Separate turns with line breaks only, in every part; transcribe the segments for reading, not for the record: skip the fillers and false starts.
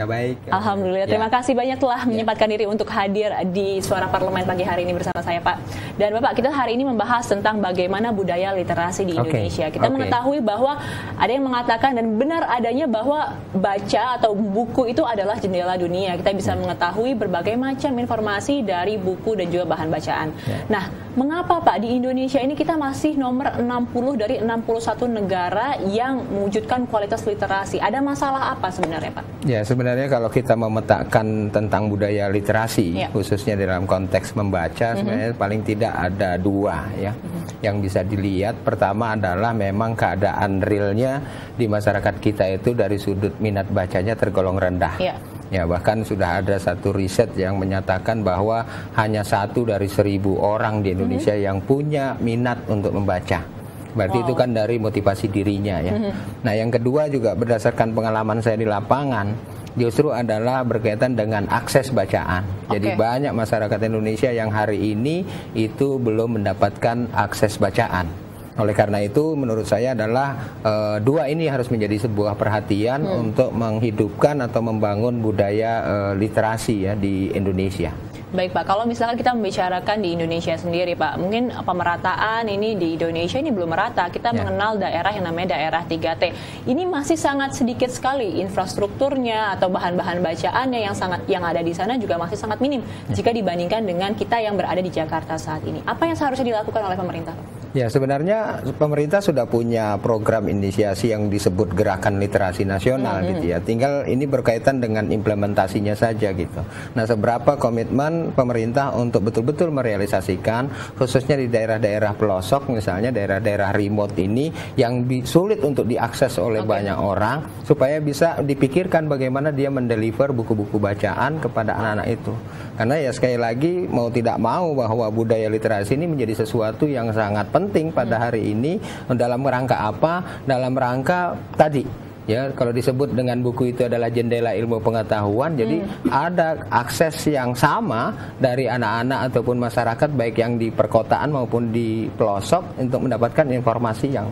Ya, baik.
Alhamdulillah, terima kasih banyak telah menyempatkan diri untuk hadir di Suara Parlemen pagi hari ini bersama saya, Pak. Dan Bapak, kita hari ini membahas tentang bagaimana budaya literasi di Indonesia. Kita mengetahui bahwa ada yang mengatakan dan benar adanya bahwa baca atau buku itu adalah jendela dunia. Kita bisa mengetahui berbagai macam informasi dari buku dan juga bahan bacaan. Nah, mengapa Pak di Indonesia ini kita masih nomor 60 dari 61 negara yang mewujudkan kualitas literasi? Ada masalah apa sebenarnya, Pak?
Ya, sebenarnya kalau kita memetakan tentang budaya literasi, khususnya dalam konteks membaca, sebenarnya paling tidak ada dua ya yang bisa dilihat. Pertama adalah memang keadaan realnya di masyarakat kita itu dari sudut minat bacanya tergolong rendah. Ya, bahkan sudah ada satu riset yang menyatakan bahwa hanya 1 dari 1.000 orang di Indonesia yang punya minat untuk membaca. Berarti itu kan dari motivasi dirinya ya. Nah, yang kedua juga berdasarkan pengalaman saya di lapangan, justru adalah berkaitan dengan akses bacaan. Jadi banyak masyarakat Indonesia yang hari ini itu belum mendapatkan akses bacaan. Oleh karena itu menurut saya adalah dua ini harus menjadi sebuah perhatian untuk menghidupkan atau membangun budaya literasi ya di Indonesia.
Baik Pak, kalau misalkan kita membicarakan di Indonesia sendiri Pak, mungkin pemerataan ini di Indonesia ini belum merata. Kita mengenal daerah yang namanya daerah 3T. Ini masih sangat sedikit sekali infrastrukturnya atau bahan-bahan bacaannya yang ada di sana juga masih sangat minim jika dibandingkan dengan kita yang berada di Jakarta saat ini. Apa yang seharusnya dilakukan oleh pemerintah?
Ya, sebenarnya pemerintah sudah punya program inisiasi yang disebut Gerakan Literasi Nasional gitu ya. Tinggal ini berkaitan dengan implementasinya saja gitu. Nah, seberapa komitmen pemerintah untuk betul-betul merealisasikan, khususnya di daerah-daerah pelosok, misalnya daerah-daerah remote ini yang sulit untuk diakses oleh banyak orang, supaya bisa dipikirkan bagaimana dia mendeliver buku-buku bacaan kepada anak-anak itu. Karena ya sekali lagi mau tidak mau bahwa budaya literasi ini menjadi sesuatu yang sangat penting pada hari ini. Dalam rangka apa? Dalam rangka tadi ya, kalau disebut dengan buku itu adalah jendela ilmu pengetahuan, jadi ada akses yang sama dari anak-anak ataupun masyarakat baik yang di perkotaan maupun di pelosok untuk mendapatkan informasi yang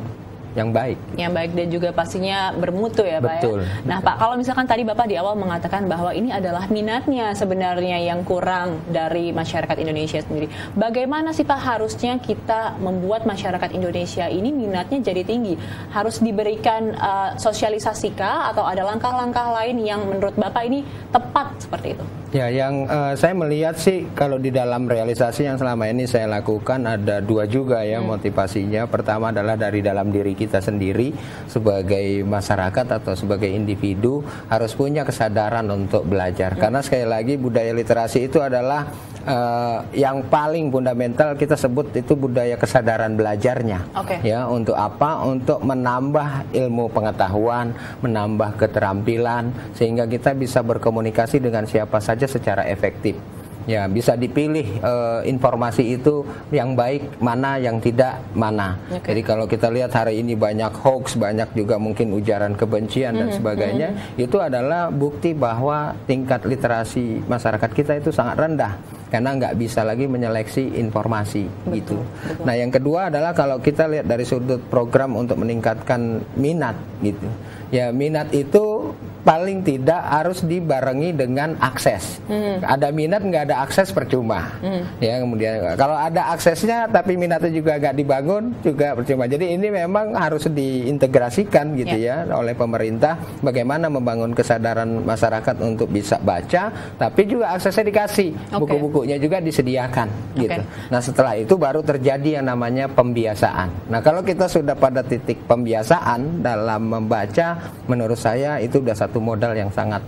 baik. Yang
baik dan juga pastinya bermutu ya Pak.
Betul.
Ya? Nah Pak, kalau misalkan tadi Bapak di awal mengatakan bahwa ini adalah minatnya sebenarnya yang kurang dari masyarakat Indonesia sendiri. Bagaimana sih Pak harusnya kita membuat masyarakat Indonesia ini minatnya jadi tinggi? Harus diberikan sosialisasikah atau ada langkah-langkah lain yang menurut Bapak ini tepat seperti itu?
Ya, yang saya melihat sih kalau di dalam realisasi yang selama ini saya lakukan ada dua juga ya motivasinya. Pertama adalah dari dalam diri kita sendiri sebagai masyarakat atau sebagai individu harus punya kesadaran untuk belajar. Karena sekali lagi budaya literasi itu adalah yang paling fundamental, kita sebut itu budaya kesadaran belajarnya. Ya, untuk apa? Untuk menambah ilmu pengetahuan, menambah keterampilan sehingga kita bisa berkomunikasi dengan siapa saja secara efektif. Ya, bisa dipilih informasi itu yang baik mana, yang tidak mana. Jadi kalau kita lihat hari ini banyak hoax, banyak juga mungkin ujaran kebencian dan sebagainya, itu adalah bukti bahwa tingkat literasi masyarakat kita itu sangat rendah. Karena nggak bisa lagi menyeleksi informasi gitu. Nah, yang kedua adalah kalau kita lihat dari sudut program untuk meningkatkan minat gitu. Ya, minat itu paling tidak harus dibarengi dengan akses. Ada minat nggak ada akses percuma. Ya, kemudian kalau ada aksesnya tapi minatnya juga nggak dibangun juga percuma. Jadi ini memang harus diintegrasikan gitu ya oleh pemerintah. Bagaimana membangun kesadaran masyarakat untuk bisa baca, tapi juga aksesnya dikasih, buku-bukunya juga disediakan gitu. Nah, setelah itu baru terjadi yang namanya pembiasaan. Nah, kalau kita sudah pada titik pembiasaan dalam membaca, menurut saya itu sudah satu modal yang sangat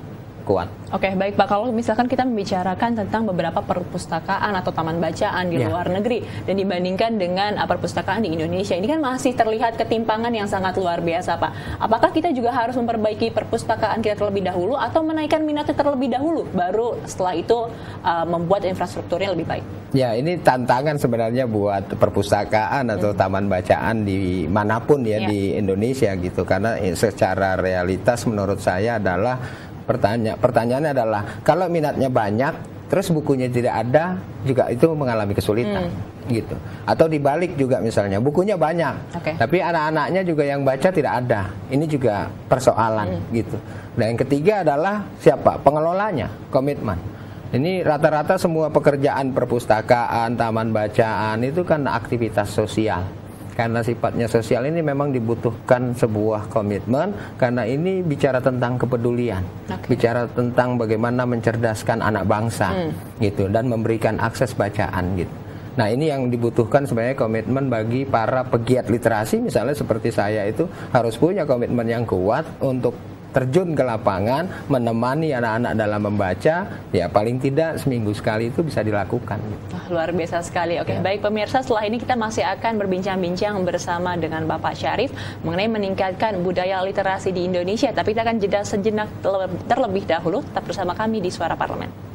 kuat.
Baik Pak, kalau misalkan kita membicarakan tentang beberapa perpustakaan atau taman bacaan di luar negeri dan dibandingkan dengan perpustakaan di Indonesia, ini kan masih terlihat ketimpangan yang sangat luar biasa Pak. Apakah kita juga harus memperbaiki perpustakaan kita terlebih dahulu atau menaikkan minatnya terlebih dahulu, baru setelah itu membuat infrastrukturnya lebih baik?
Ya, ini tantangan sebenarnya buat perpustakaan atau taman bacaan di manapun ya di Indonesia gitu, karena secara realitas menurut saya adalah pertanyaannya adalah kalau minatnya banyak terus bukunya tidak ada, juga itu mengalami kesulitan gitu. Atau dibalik juga misalnya bukunya banyak, tapi anak-anaknya juga yang baca tidak ada, ini juga persoalan gitu. Dan yang ketiga adalah siapa? Pengelolanya, komitmen. Ini rata-rata semua pekerjaan perpustakaan, taman bacaan itu kan aktivitas sosial. Karena sifatnya sosial ini memang dibutuhkan sebuah komitmen, karena ini bicara tentang kepedulian, bicara tentang bagaimana mencerdaskan anak bangsa gitu, dan memberikan akses bacaan gitu. Nah, ini yang dibutuhkan sebenarnya komitmen bagi para pegiat literasi, misalnya seperti saya itu harus punya komitmen yang kuat untuk terjun ke lapangan, menemani anak-anak dalam membaca, ya paling tidak seminggu sekali itu bisa dilakukan.
Luar biasa sekali. Oke, baik pemirsa, setelah ini kita masih akan berbincang-bincang bersama dengan Bapak Syarif mengenai meningkatkan budaya literasi di Indonesia. Tapi kita akan jeda sejenak terlebih dahulu. Tetap bersama kami di Suara Parlemen.